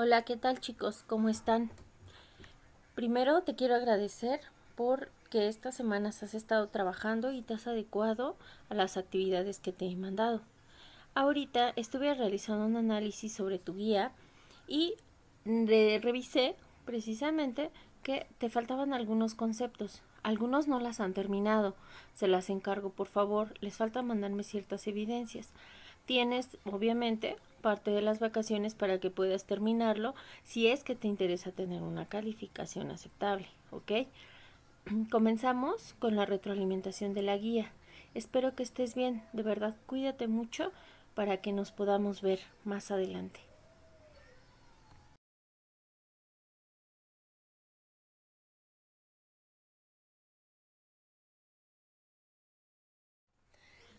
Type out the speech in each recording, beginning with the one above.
Hola, ¿qué tal chicos? ¿Cómo están? Primero te quiero agradecer porque estas semanas has estado trabajando y te has adecuado a las actividades que te he mandado. Ahorita estuve realizando un análisis sobre tu guía y revisé precisamente que te faltaban algunos conceptos. Algunos no las han terminado. Se las encargo, por favor. Les falta mandarme ciertas evidencias. Tienes, obviamente, parte de las vacaciones para que puedas terminarlo si es que te interesa tener una calificación aceptable, ¿ok? Comenzamos con la retroalimentación de la guía. Espero que estés bien, de verdad cuídate mucho para que nos podamos ver más adelante.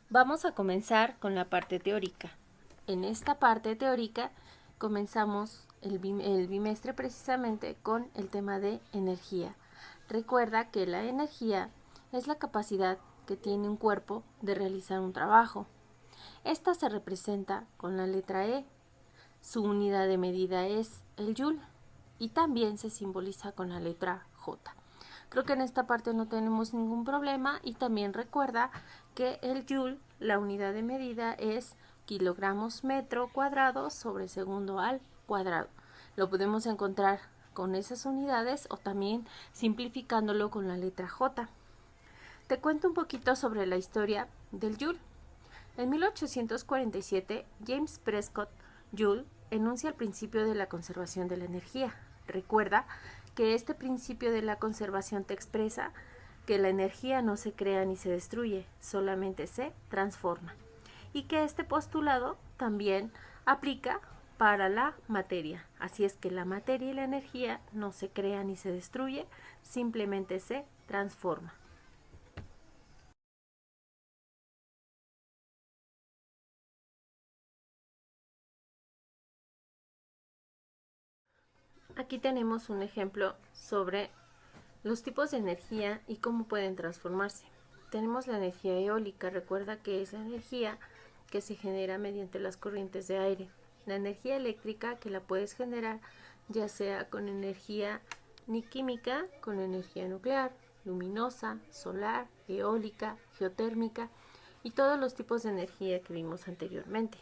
Vamos a comenzar con la parte teórica. En esta parte teórica comenzamos el bimestre precisamente con el tema de energía. Recuerda que la energía es la capacidad que tiene un cuerpo de realizar un trabajo. Esta se representa con la letra E. Su unidad de medida es el joule y también se simboliza con la letra J. Creo que en esta parte no tenemos ningún problema y también recuerda que el joule, la unidad de medida es kilogramos metro cuadrado sobre segundo al cuadrado. Lo podemos encontrar con esas unidades o también simplificándolo con la letra J. Te cuento un poquito sobre la historia del joule. En 1847, James Prescott Joule enuncia el principio de la conservación de la energía. Recuerda que este principio de la conservación te expresa que la energía no se crea ni se destruye, solamente se transforma. Y que este postulado también aplica para la materia. Así es que la materia y la energía no se crea ni se destruye, simplemente se transforma. Aquí tenemos un ejemplo sobre los tipos de energía y cómo pueden transformarse. Tenemos la energía eólica, recuerda que es la energía que se genera mediante las corrientes de aire. La energía eléctrica que la puedes generar ya sea con energía ni química, con energía nuclear, luminosa, solar, eólica, geotérmica y todos los tipos de energía que vimos anteriormente.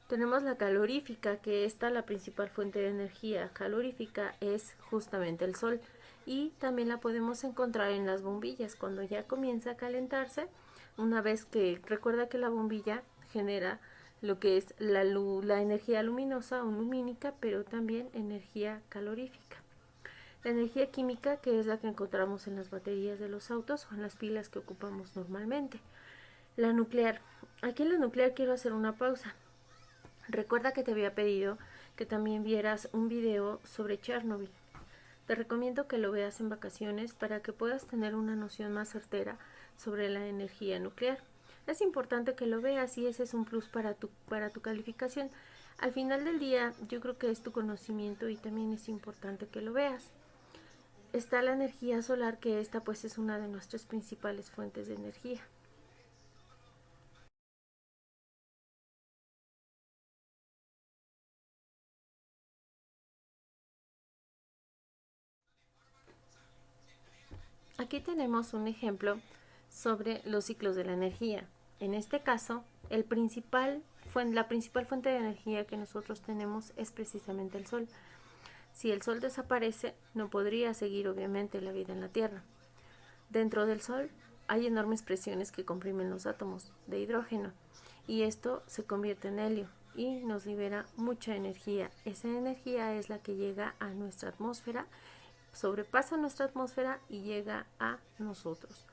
Tenemos la calorífica, que esta la principal fuente de energía calorífica es justamente el sol y también la podemos encontrar en las bombillas cuando ya comienza a calentarse. Una vez que recuerda que la bombilla genera lo que es la energía luminosa o lumínica, pero también energía calorífica. La energía química, que es la que encontramos en las baterías de los autos o en las pilas que ocupamos normalmente. La nuclear. Aquí en la nuclear quiero hacer una pausa. Recuerda que te había pedido que también vieras un video sobre Chernobyl. Te recomiendo que lo veas en vacaciones para que puedas tener una noción más certera sobre la energía nuclear. Es importante que lo veas y ese es un plus para tu calificación. Al final del día, yo creo que es tu conocimiento y también es importante que lo veas. Está la energía solar, que esta pues es una de nuestras principales fuentes de energía. Aquí tenemos un ejemplo sobre los ciclos de la energía. En este caso, la principal fuente de energía que nosotros tenemos es precisamente el Sol. Si el Sol desaparece, no podría seguir obviamente la vida en la Tierra. Dentro del Sol hay enormes presiones que comprimen los átomos de hidrógeno y esto se convierte en helio y nos libera mucha energía. Esa energía es la que llega a nuestra atmósfera, sobrepasa nuestra atmósfera y llega a nosotros.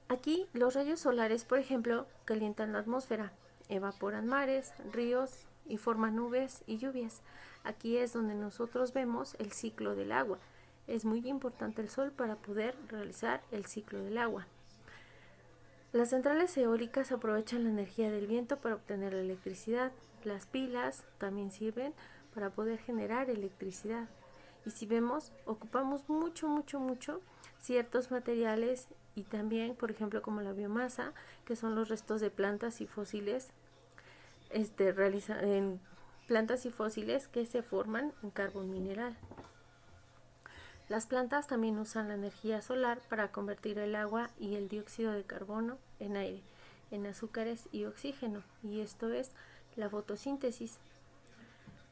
Aquí los rayos solares, por ejemplo, calientan la atmósfera, evaporan mares, ríos y forman nubes y lluvias. Aquí es donde nosotros vemos el ciclo del agua. Es muy importante el sol para poder realizar el ciclo del agua. Las centrales eólicas aprovechan la energía del viento para obtener la electricidad. Las pilas también sirven para poder generar electricidad. Y si vemos, ocupamos mucho ciertos materiales y también, por ejemplo, como la biomasa, que son los restos de plantas y fósiles, plantas y fósiles que se forman en carbón mineral. Las plantas también usan la energía solar para convertir el agua y el dióxido de carbono en aire, en azúcares y oxígeno, y esto es la fotosíntesis.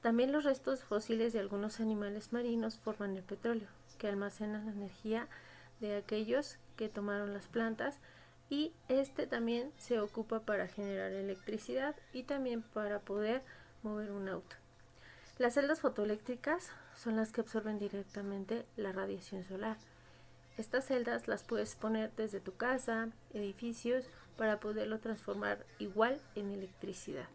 También los restos fósiles de algunos animales marinos forman el petróleo, que almacena la energía de aquellos que tomaron las plantas, y este también se ocupa para generar electricidad y también para poder mover un auto. Las celdas fotoeléctricas son las que absorben directamente la radiación solar. Estas celdas las puedes poner desde tu casa, edificios, para poderlo transformar igual en electricidad.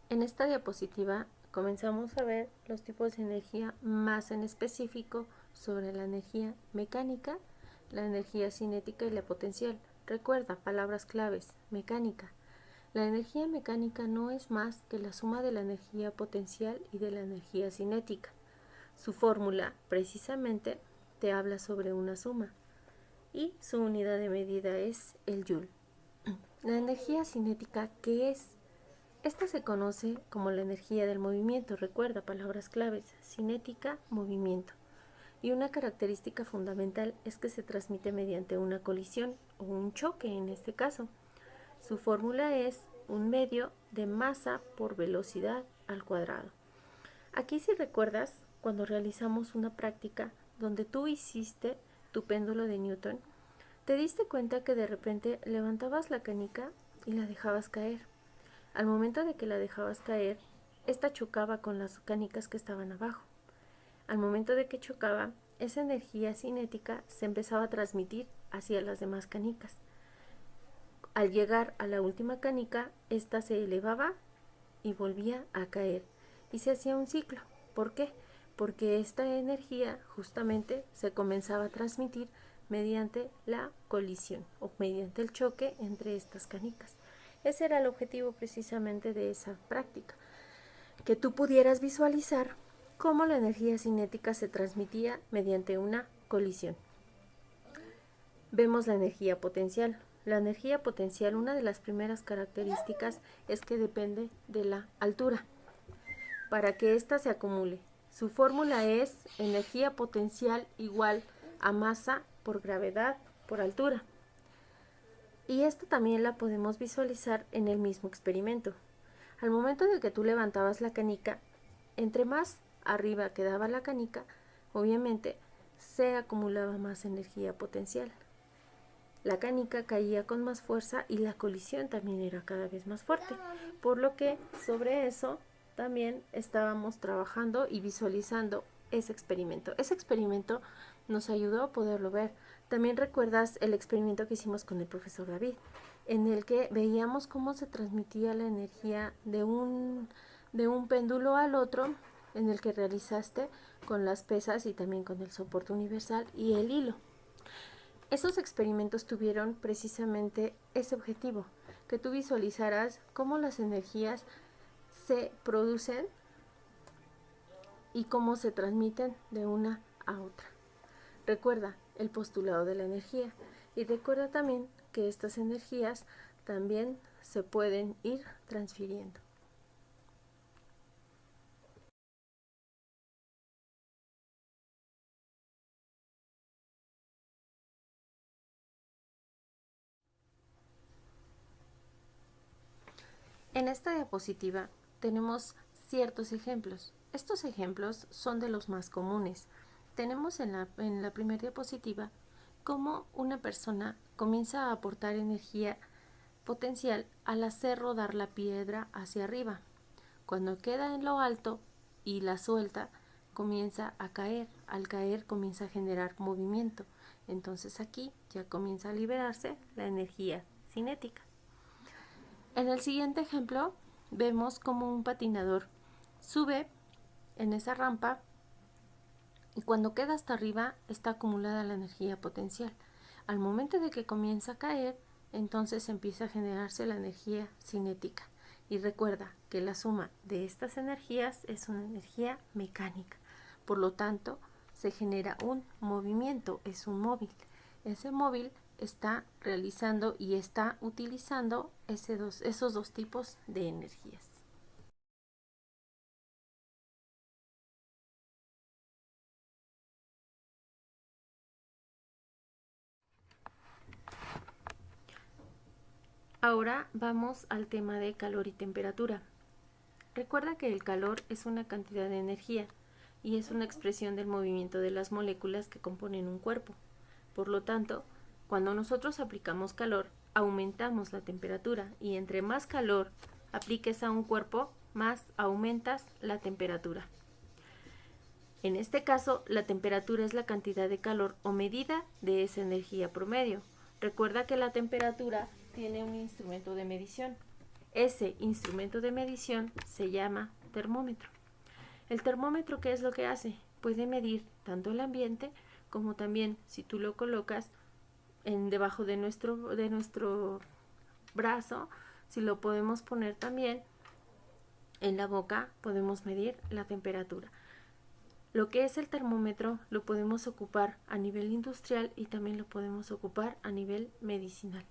En esta diapositiva comenzamos a ver los tipos de energía más en específico sobre la energía mecánica, la energía cinética y la potencial. Recuerda, palabras claves: mecánica. La energía mecánica no es más que la suma de la energía potencial y de la energía cinética. Su fórmula, precisamente, te habla sobre una suma y su unidad de medida es el joule. La energía cinética, ¿qué es? Esta se conoce como la energía del movimiento. Recuerda, palabras claves: cinética, movimiento. Y una característica fundamental es que se transmite mediante una colisión o un choque en este caso. Su fórmula es un medio de masa por velocidad al cuadrado. Aquí, si recuerdas, cuando realizamos una práctica donde tú hiciste tu péndulo de Newton, te diste cuenta que de repente levantabas la canica y la dejabas caer. Al momento de que la dejabas caer, esta chocaba con las canicas que estaban abajo. Al momento de que chocaba, esa energía cinética se empezaba a transmitir hacia las demás canicas. Al llegar a la última canica, esta se elevaba y volvía a caer, y se hacía un ciclo. ¿Por qué? Porque esta energía justamente se comenzaba a transmitir mediante la colisión o mediante el choque entre estas canicas. Ese era el objetivo precisamente de esa práctica, que tú pudieras visualizar cómo la energía cinética se transmitía mediante una colisión. Vemos la energía potencial. La energía potencial, una de las primeras características es que depende de la altura para que ésta se acumule. Su fórmula es energía potencial igual a masa por gravedad por altura. Y esta también la podemos visualizar en el mismo experimento. Al momento de que tú levantabas la canica, entre más arriba quedaba la canica, obviamente se acumulaba más energía potencial. La canica caía con más fuerza y la colisión también era cada vez más fuerte, por lo que sobre eso también estábamos trabajando y visualizando ese experimento. Ese experimento nos ayudó a poderlo ver. También recuerdas el experimento que hicimos con el profesor David, en el que veíamos cómo se transmitía la energía de un péndulo al otro, en el que realizaste con las pesas y también con el soporte universal y el hilo. Esos experimentos tuvieron precisamente ese objetivo, que tú visualizaras cómo las energías se producen y cómo se transmiten de una a otra. Recuerda el postulado de la energía y recuerda también que estas energías también se pueden ir transfiriendo. En esta diapositiva tenemos ciertos ejemplos. Estos ejemplos son de los más comunes. Tenemos en la primera diapositiva cómo una persona comienza a aportar energía potencial al hacer rodar la piedra hacia arriba. Cuando queda en lo alto y la suelta, comienza a caer. Al caer comienza a generar movimiento. Entonces aquí ya comienza a liberarse la energía cinética. En el siguiente ejemplo vemos como un patinador sube en esa rampa y cuando queda hasta arriba está acumulada la energía potencial. Al momento de que comienza a caer, entonces empieza a generarse la energía cinética. Y recuerda que la suma de estas energías es una energía mecánica. Por lo tanto, se genera un movimiento, es un móvil. Ese móvil está realizando y está utilizando esos dos tipos de energías. Ahora vamos al tema de calor y temperatura. Recuerda que el calor es una cantidad de energía y es una expresión del movimiento de las moléculas que componen un cuerpo. Por lo tanto, cuando nosotros aplicamos calor, aumentamos la temperatura y entre más calor apliques a un cuerpo, más aumentas la temperatura. En este caso, la temperatura es la cantidad de calor o medida de esa energía promedio. Recuerda que la temperatura tiene un instrumento de medición. Ese instrumento de medición se llama termómetro. El termómetro, ¿qué es lo que hace? Puede medir tanto el ambiente como también, si tú lo colocas debajo de nuestro brazo, si lo podemos poner también en la boca, podemos medir la temperatura. Lo que es el termómetro lo podemos ocupar a nivel industrial y también lo podemos ocupar a nivel medicinal.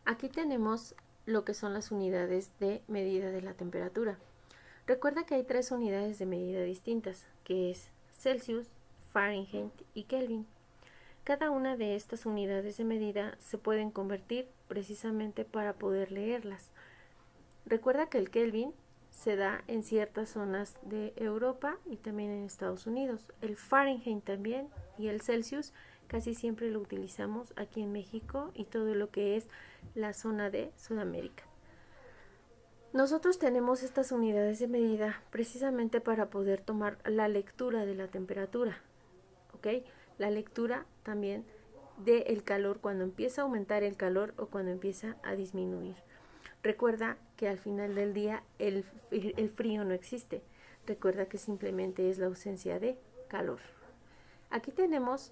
Aquí tenemos lo que son las unidades de medida de la temperatura. Recuerda que hay 3 unidades de medida distintas, que es Celsius, Fahrenheit y Kelvin. Cada una de estas unidades de medida se pueden convertir precisamente para poder leerlas. Recuerda que el Kelvin se da en ciertas zonas de Europa y también en Estados Unidos. El Fahrenheit también y el Celsius casi siempre lo utilizamos aquí en México y todo lo que es la zona de Sudamérica. Nosotros tenemos estas unidades de medida precisamente para poder tomar la lectura de la temperatura, ¿ok? La lectura también del calor, cuando empieza a aumentar el calor o cuando empieza a disminuir. Recuerda que al final del día el frío no existe. Recuerda que simplemente es la ausencia de calor. Aquí tenemos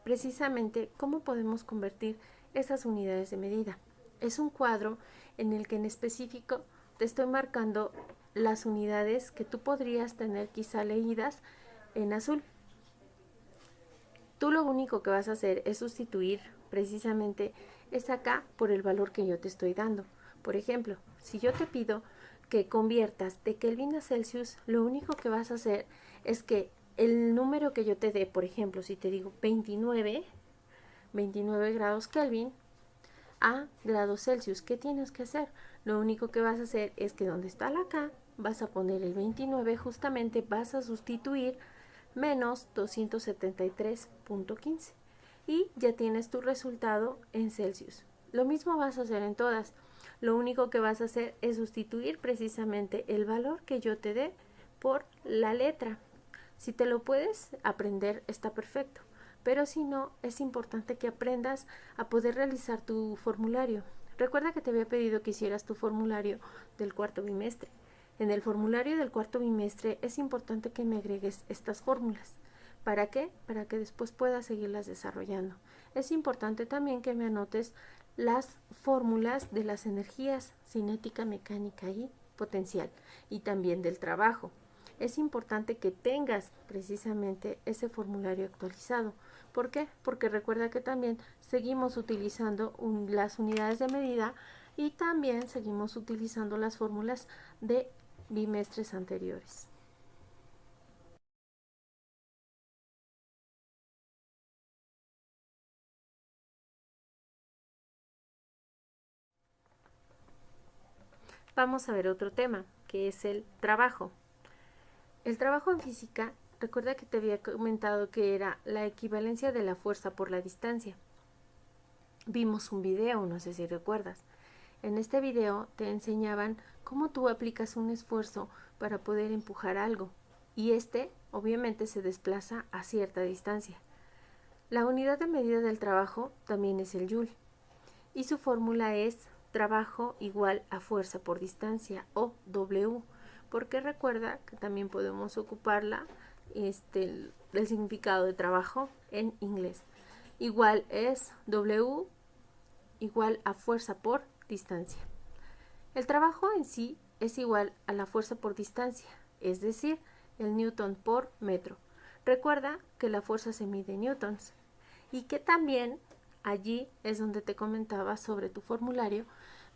precisamente cómo podemos convertir esas unidades de medida. Es un cuadro en el que en específico te estoy marcando las unidades que tú podrías tener quizá leídas en azul. Tú lo único que vas a hacer es sustituir precisamente esa acá por el valor que yo te estoy dando. Por ejemplo, si yo te pido que conviertas de Kelvin a Celsius, lo único que vas a hacer es que el número que yo te dé, por ejemplo, si te digo 29 grados Kelvin a grados Celsius, ¿qué tienes que hacer? Lo único que vas a hacer es que donde está la K, vas a poner el 29, justamente vas a sustituir menos 273.15 y ya tienes tu resultado en Celsius. Lo mismo vas a hacer en todas. Lo único que vas a hacer es sustituir precisamente el valor que yo te dé por la letra. Si te lo puedes aprender, está perfecto. Pero si no, es importante que aprendas a poder realizar tu formulario. Recuerda que te había pedido que hicieras tu formulario del cuarto bimestre. En el formulario del cuarto bimestre es importante que me agregues estas fórmulas. ¿Para qué? Para que después puedas seguirlas desarrollando. Es importante también que me anotes las fórmulas de las energías cinética, mecánica y potencial, y también del trabajo. Es importante que tengas precisamente ese formulario actualizado. ¿Por qué? Porque recuerda que también seguimos utilizando las unidades de medida y también seguimos utilizando las fórmulas de bimestres anteriores. Vamos a ver otro tema, que es el trabajo. El trabajo en física, recuerda que te había comentado que era la equivalencia de la fuerza por la distancia. Vimos un video, no sé si recuerdas. En este video te enseñaban cómo tú aplicas un esfuerzo para poder empujar algo y este obviamente se desplaza a cierta distancia. La unidad de medida del trabajo también es el joule y su fórmula es trabajo igual a fuerza por distancia o W, porque recuerda que también podemos ocuparla el significado de trabajo en inglés. Igual es W igual a fuerza por distancia. El trabajo en sí es igual a la fuerza por distancia, es decir, el newton por metro. Recuerda que la fuerza se mide en newtons y que también allí es donde te comentaba sobre tu formulario,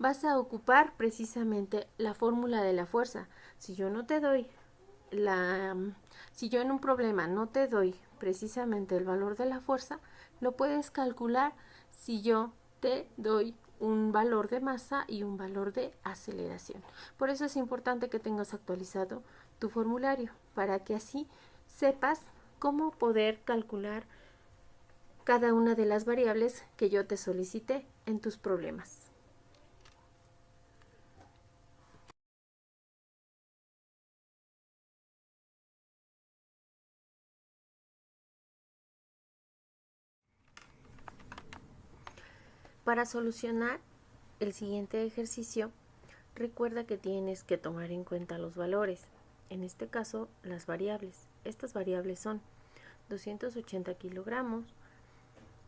vas a ocupar precisamente la fórmula de la fuerza. Si yo no te doy si yo en un problema no te doy precisamente el valor de la fuerza, lo puedes calcular si yo te doy un valor de masa y un valor de aceleración. Por eso es importante que tengas actualizado tu formulario para que así sepas cómo poder calcular cada una de las variables que yo te solicité en tus problemas. Para solucionar el siguiente ejercicio, recuerda que tienes que tomar en cuenta los valores, en este caso las variables. Estas variables son 280 kilogramos,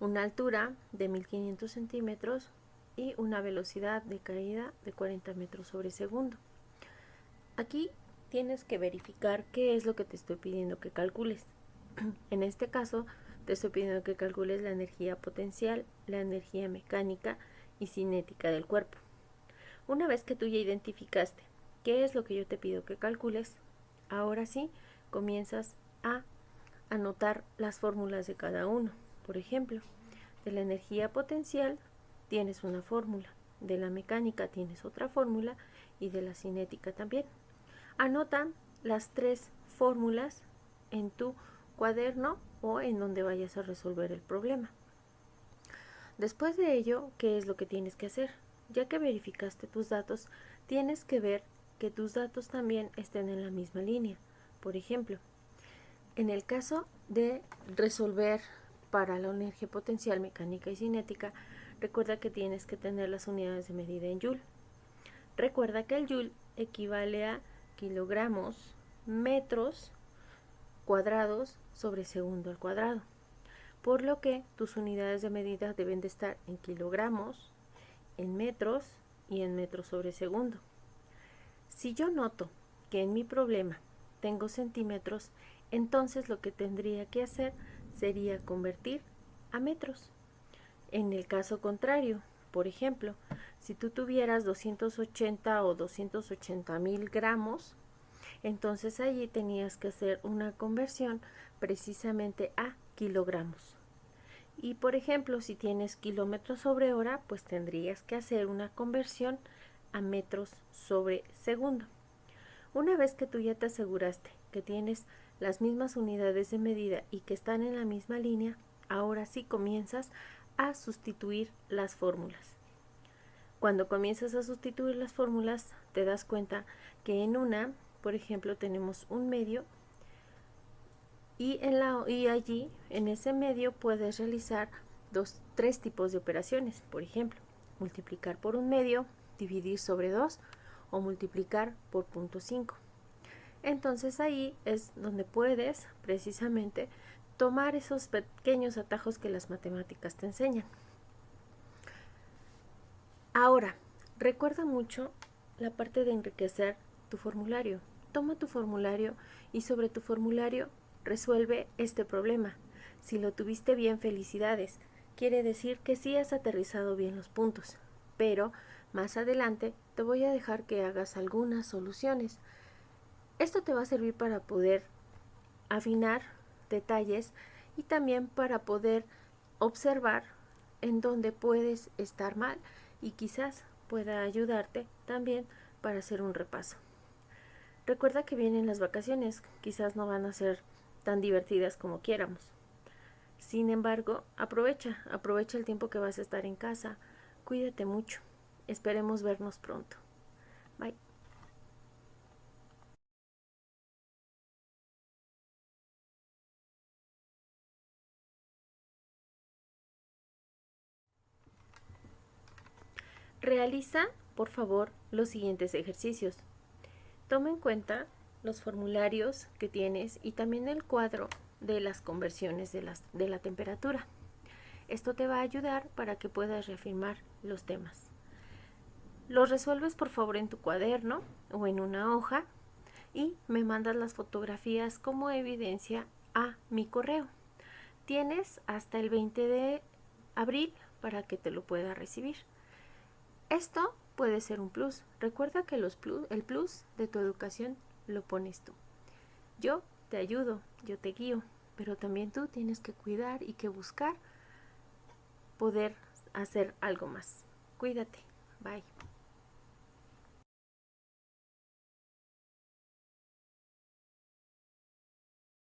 una altura de 1500 centímetros y una velocidad de caída de 40 metros sobre segundo. Aquí tienes que verificar qué es lo que te estoy pidiendo que calcules. En este caso, te estoy pidiendo que calcules la energía potencial, la energía mecánica y cinética del cuerpo. Una vez que tú ya identificaste qué es lo que yo te pido que calcules, ahora sí comienzas a anotar las fórmulas de cada uno. Por ejemplo, de la energía potencial tienes una fórmula, de la mecánica tienes otra fórmula y de la cinética también. Anota las tres fórmulas en tu cuaderno o en donde vayas a resolver el problema. Después de ello, ¿qué es lo que tienes que hacer? Ya que verificaste tus datos, tienes que ver que tus datos también estén en la misma línea. Por ejemplo, en el caso de resolver para la energía potencial mecánica y cinética, recuerda que tienes que tener las unidades de medida en joule. Recuerda que el joule equivale a kilogramos, metros cuadrados sobre segundo al cuadrado, por lo que tus unidades de medida deben de estar en kilogramos, en metros y en metros sobre segundo. Si yo noto que en mi problema tengo centímetros, entonces lo que tendría que hacer sería convertir a metros. En el caso contrario, por ejemplo, si tú tuvieras 280 o 280,000 gramos, entonces allí tenías que hacer una conversión precisamente a kilogramos. Y por ejemplo, si tienes kilómetros sobre hora, pues tendrías que hacer una conversión a metros sobre segundo. Una vez que tú ya te aseguraste que tienes las mismas unidades de medida y que están en la misma línea, ahora sí comienzas a sustituir las fórmulas. Cuando comienzas a sustituir las fórmulas, te das cuenta que en una, por ejemplo, tenemos un medio y allí, en ese medio, puedes realizar tres tipos de operaciones. Por ejemplo, multiplicar por un medio, dividir sobre 2 o multiplicar por 0.5. Entonces ahí es donde puedes precisamente tomar esos pequeños atajos que las matemáticas te enseñan. Ahora, recuerda mucho la parte de enriquecer tu formulario. Toma tu formulario y sobre tu formulario resuelve este problema. Si lo tuviste bien, felicidades. Quiere decir que sí has aterrizado bien los puntos. Pero más adelante te voy a dejar que hagas algunas soluciones. Esto te va a servir para poder afinar detalles y también para poder observar en dónde puedes estar mal y quizás pueda ayudarte también para hacer un repaso. Recuerda que vienen las vacaciones, quizás no van a ser tan divertidas como quieramos. Sin embargo, aprovecha el tiempo que vas a estar en casa. Cuídate mucho. Esperemos vernos pronto. Bye. Realiza, por favor, los siguientes ejercicios. Toma en cuenta los formularios que tienes y también el cuadro de las conversiones de la temperatura. Esto te va a ayudar para que puedas reafirmar los temas. Los resuelves por favor en tu cuaderno o en una hoja y me mandas las fotografías como evidencia a mi correo. Tienes hasta el 20 de abril para que te lo pueda recibir. Esto puede ser un plus. Recuerda que el plus de tu educación lo pones tú. Yo te ayudo, yo te guío, pero también tú tienes que cuidar y que buscar poder hacer algo más. Cuídate. Bye.